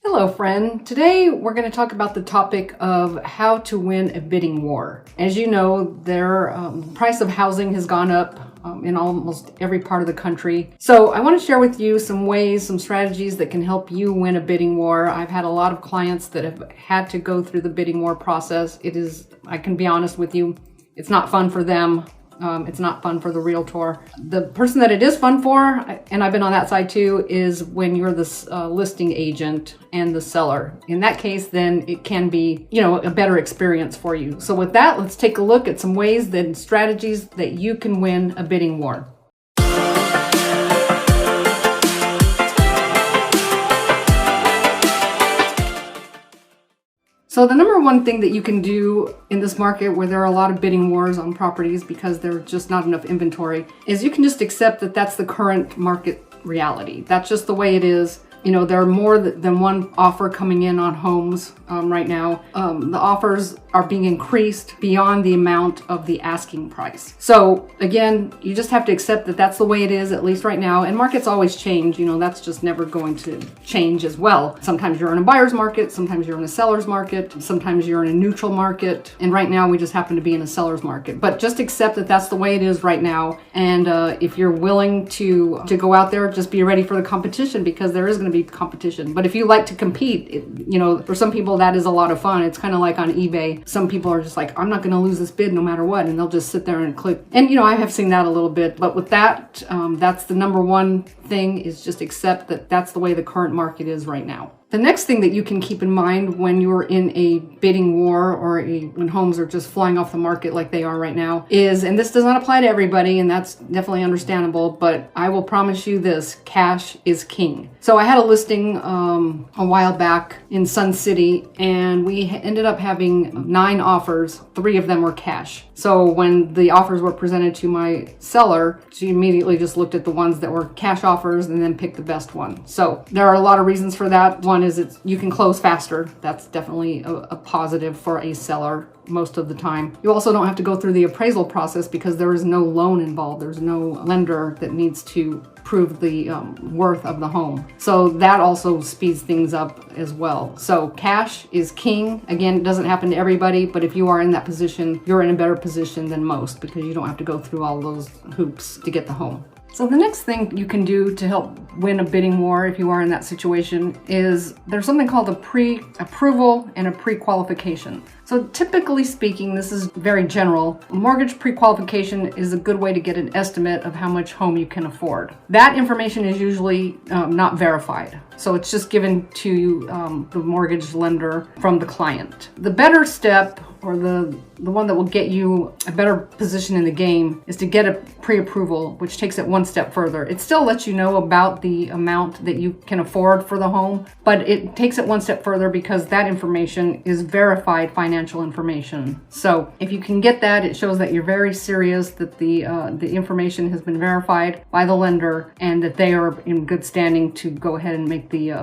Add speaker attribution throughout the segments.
Speaker 1: Hello, friend. Today we're going to talk about the topic of how to win a bidding war. As you know, the price of housing has gone up in almost every part of the country. So I want to share with you some ways, some strategies that can help you win a bidding war. I've had a lot of clients that have had to go through the bidding war process. I can be honest with you, it's not fun for them. It's not fun for the realtor. The person that it is fun for, and I've been on that side too, is when you're the listing agent and the seller. In that case, then it can be, a better experience for you. So with that, let's take a look at some ways and strategies that you can win a bidding war. So the number one thing that you can do in this market where there are a lot of bidding wars on properties because there's just not enough inventory is you can just accept that that's the current market reality. That's just the way it is. There are more than one offer coming in on homes right now. The offers are being increased beyond the amount of the asking price. So again, you just have to accept that that's the way it is, at least right now. And markets always change. That's just never going to change as well. Sometimes you're in a buyer's market, sometimes you're in a seller's market, sometimes you're in a neutral market. And right now we just happen to be in a seller's market. But just accept that that's the way it is right now. And if you're willing to go out there, just be ready for the competition, because there is going to be competition. But if you like to compete, for some people that is a lot of fun. It's kind of like on eBay. Some people are just like, I'm not going to lose this bid no matter what, and they'll just sit there and click. And I have seen that a little bit. But with that, that's the number one thing, is just accept that that's the way the current market is right now. The next thing that you can keep in mind when you're in a bidding war or when homes are just flying off the market like they are right now is, and this does not apply to everybody, and that's definitely understandable, but I will promise you this: cash is king. So I had a listing a while back in Sun City, and we ended up having 9 offers. 3 of them were cash. So when the offers were presented to my seller, she immediately just looked at the ones that were cash offers and then picked the best one. So there are a lot of reasons for that. One is you can close faster. That's definitely a positive for a seller most of the time. You also don't have to go through the appraisal process because there is no loan involved. There's no lender that needs to prove the worth of the home. So that also speeds things up as well. So cash is king. Again, it doesn't happen to everybody, but if you are in that position, you're in a better position than most because you don't have to go through all those hoops to get the home. So the next thing you can do to help win a bidding war if you are in that situation is there's something called a pre-approval and a pre-qualification. So typically speaking, this is very general. Mortgage pre-qualification is a good way to get an estimate of how much home you can afford. That information is usually not verified. So it's just given to the mortgage lender from the client. The better step, or the one that will get you a better position in the game, is to get a pre-approval, which takes it one step further. It still lets you know about the amount that you can afford for the home, but it takes it one step further because that information is verified financial information. So if you can get that, it shows that you're very serious, that the information has been verified by the lender, and that they are in good standing to go ahead and make the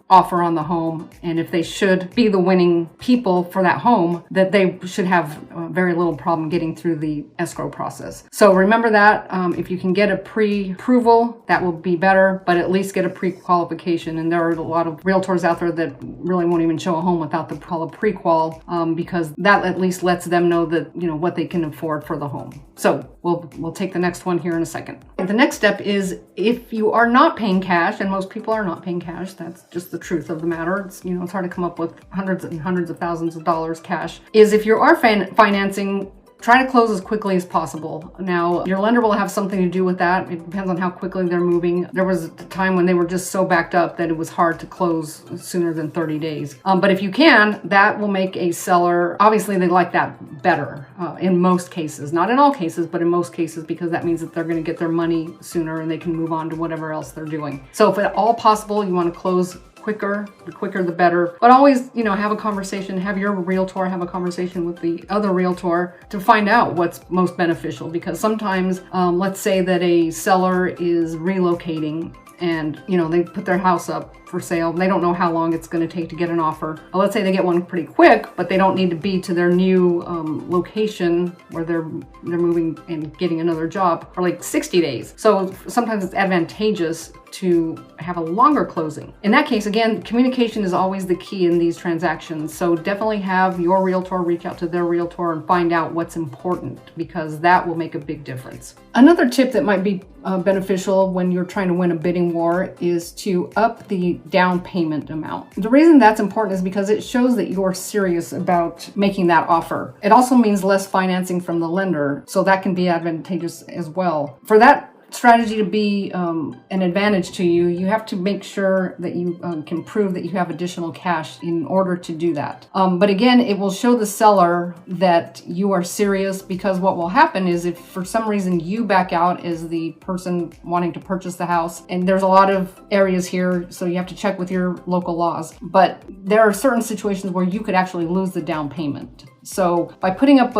Speaker 1: offer on the home. And if they should be the winning people for that home, that they should have very little problem getting through the escrow process. So remember that if you can get a pre-approval, that will be better, but at least get a pre-qualification. And there are a lot of realtors out there that really won't even show a home without the pre-qual, because that at least lets them know that what they can afford for the home. So we'll take the next one here in a second. The next step is, if you are not paying cash, and most people are not paying cash, that's just the truth of the matter. It's it's hard to come up with hundreds and hundreds of thousands of dollars cash. Is if you are financing, try to close as quickly as possible. Now, your lender will have something to do with that. It depends on how quickly they're moving. There was a time when they were just so backed up that it was hard to close sooner than 30 days. But if you can, that will make a seller, obviously they like that better in most cases. Not in all cases, but in most cases, because that means that they're going to get their money sooner and they can move on to whatever else they're doing. So if at all possible, you want to close quicker, the quicker the better. But always, have a conversation, have your realtor have a conversation with the other realtor to find out what's most beneficial. Because sometimes, let's say that a seller is relocating and, they put their house up for sale. They don't know how long it's going to take to get an offer. Well, let's say they get one pretty quick, but they don't need to be to their new location where they're moving and getting another job for like 60 days. So sometimes it's advantageous to have a longer closing. In that case, again, communication is always the key in these transactions. So definitely have your realtor reach out to their realtor and find out what's important, because that will make a big difference. Another tip that might be beneficial when you're trying to win a bidding war is to up the down payment amount. The reason that's important is because it shows that you're serious about making that offer. It also means less financing from the lender, so that can be advantageous as well. For that strategy to be an advantage to you, you have to make sure that you can prove that you have additional cash in order to do that. But again, it will show the seller that you are serious, because what will happen is if for some reason you back out as the person wanting to purchase the house, and there's a lot of areas here, so you have to check with your local laws, but there are certain situations where you could actually lose the down payment. So by putting up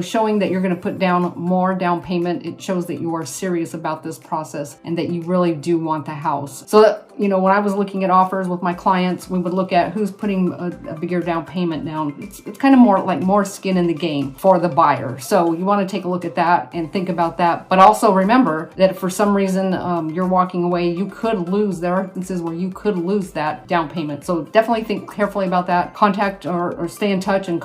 Speaker 1: showing that you're going to put down more down payment, it shows that you are serious about this process and that you really do want the house. So that, when I was looking at offers with my clients, we would look at who's putting a bigger down payment down. It's kind of more skin in the game for the buyer. So you want to take a look at that and think about that. But also remember that if for some reason you're walking away, you could lose. There are instances where you could lose that down payment. So definitely think carefully about that. Contact or stay in touch and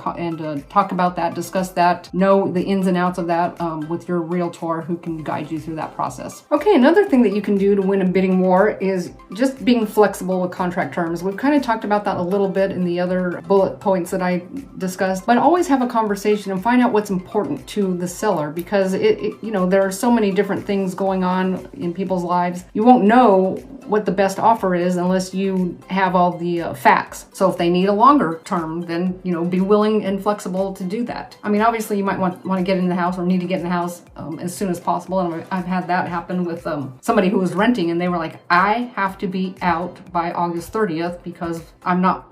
Speaker 1: talk about that, discuss that, know the ins and outs of that with your realtor who can guide you through that process. Okay, another thing that you can do to win a bidding war is just being flexible with contract terms. We've kind of talked about that a little bit in the other bullet points that I discussed, but always have a conversation and find out what's important to the seller, because there are so many different things going on in people's lives. You won't know what the best offer is unless you have all the facts. So if they need a longer term, then be willing and flexible to do that. I mean, obviously you might want to get in the house or need to get in the house as soon as possible. And I've had that happen with somebody who was renting, and they were like, I have to be out by August 30th because I'm not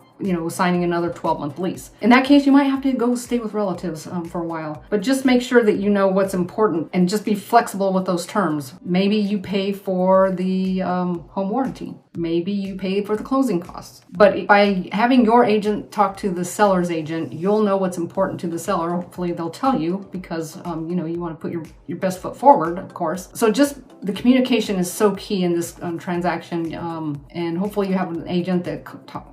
Speaker 1: signing another 12-month lease. In that case, you might have to go stay with relatives for a while. But just make sure that you know what's important and just be flexible with those terms. Maybe you pay for the home warranty. Maybe you pay for the closing costs. But by having your agent talk to the seller's agent, you'll know what's important to the seller. Hopefully they'll tell you, because you want to put your best foot forward, of course. So just the communication is so key in this transaction, and hopefully you have an agent that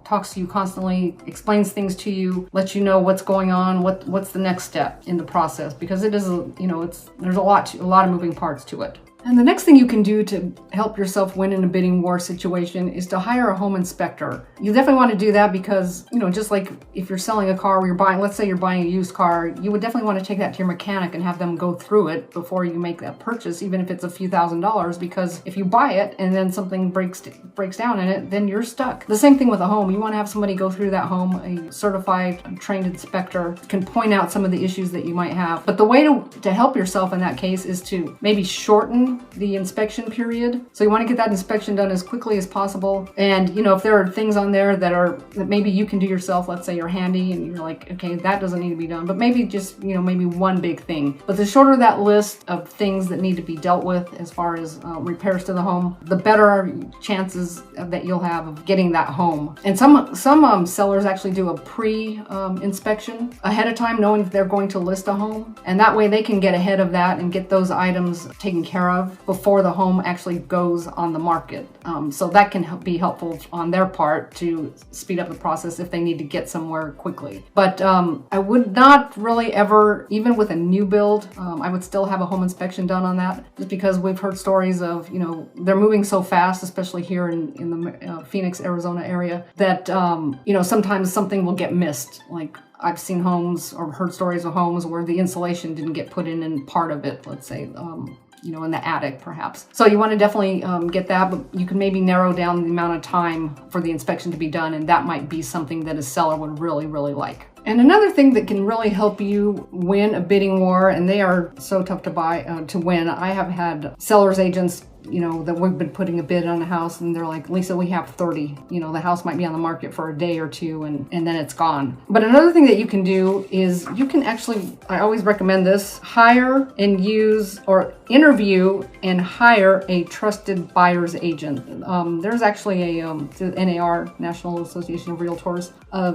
Speaker 1: talks to you constantly, explains things to you, lets you know what's going on, what's the next step in the process, because it is there's a lot of moving parts to it. And the next thing you can do to help yourself win in a bidding war situation is to hire a home inspector. You definitely want to do that because, just like if you're selling a car or let's say you're buying a used car, you would definitely want to take that to your mechanic and have them go through it before you make that purchase, even if it's a few $1,000s, because if you buy it and then something breaks down in it, then you're stuck. The same thing with a home. You want to have somebody go through that home, a certified, trained inspector can point out some of the issues that you might have. But the way to help yourself in that case is to maybe shorten the inspection period. So you want to get that inspection done as quickly as possible. And if there are things on there that maybe you can do yourself, let's say you're handy and you're like, okay, that doesn't need to be done, but maybe just maybe one big thing. But the shorter that list of things that need to be dealt with as far as repairs to the home, the better chances that you'll have of getting that home. And some sellers actually do a pre-inspection ahead of time, knowing that they're going to list a home, and that way they can get ahead of that and get those items taken care of before the home actually goes on the market. So that can be helpful on their part to speed up the process if they need to get somewhere quickly. But I would not really ever, even with a new build, I would still have a home inspection done on that, just because we've heard stories of, they're moving so fast, especially here in the Phoenix, Arizona area, that, sometimes something will get missed. Like I've seen homes or heard stories of homes where the insulation didn't get put in part of it, let's say, in the attic perhaps. So you want to definitely get that, but you can maybe narrow down the amount of time for the inspection to be done, and that might be something that a seller would really, really like. And another thing that can really help you win a bidding war, and they are so tough to win. I have had sellers agents you know, that we've been putting a bid on a house and they're like, Lisa, we have 30. You know, the house might be on the market for a day or two and then it's gone. But another thing that you can do is you can actually, I always recommend this, hire and use or interview and hire a trusted buyer's agent. There's actually a NAR, National Association of Realtors,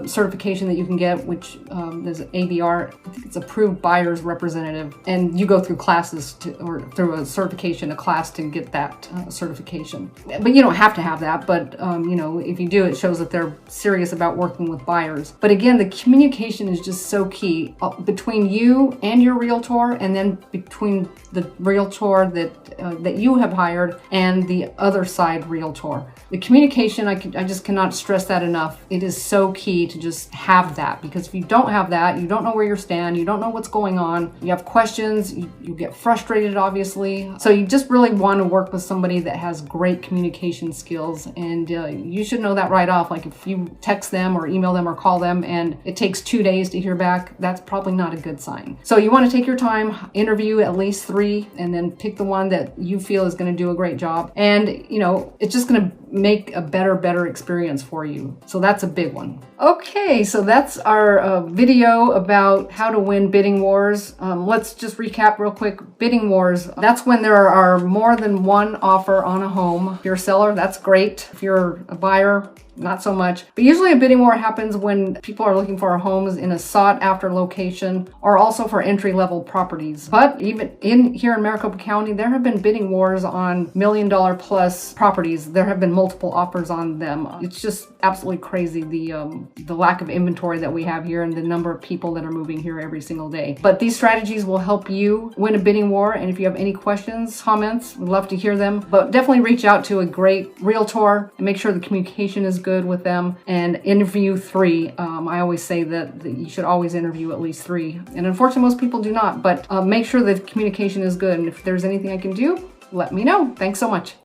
Speaker 1: certification that you can get, which there's ABR, I think it's approved buyer's representative, and you go through classes or through a certification, a class to get that certification. But you don't have to have that, but you know, if you do, it shows that they're serious about working with buyers. But again, the communication is just so key between you and your realtor, and then between the realtor that you have hired and the other side realtor. The communication, I just cannot stress that enough. It is so key to just have that, because if you don't have that, you don't know where you stand, you don't know what's going on, you have questions, you get frustrated, obviously. So you just really want to work with somebody that has great communication skills, and you should know that right off. Like if you text them or email them or call them and it takes 2 days to hear back, that's probably not a good sign. So you want to take your time, interview at least 3, and then pick the one that you feel is going to do a great job. And you know, it's just going to make a better experience for you. So that's a big one. Okay, so that's our video about how to win bidding wars. Let's just recap real quick. Bidding wars, that's when there are more than one offer on a home. If you're a seller, that's great. If you're a buyer, not so much. But usually a bidding war happens when people are looking for homes in a sought after location, or also for entry-level properties. But even here in Maricopa County, there have been bidding wars on $1 million plus properties. There have been multiple offers on them. It's just absolutely crazy, the lack of inventory that we have here and the number of people that are moving here every single day. But these strategies will help you win a bidding war. And if you have any questions, comments, we'd love to hear them. But definitely reach out to a great realtor and make sure the communication is good with them, and interview 3. I always say that you should always interview at least 3. And unfortunately, most people do not, but make sure that communication is good. And if there's anything I can do, let me know. Thanks so much.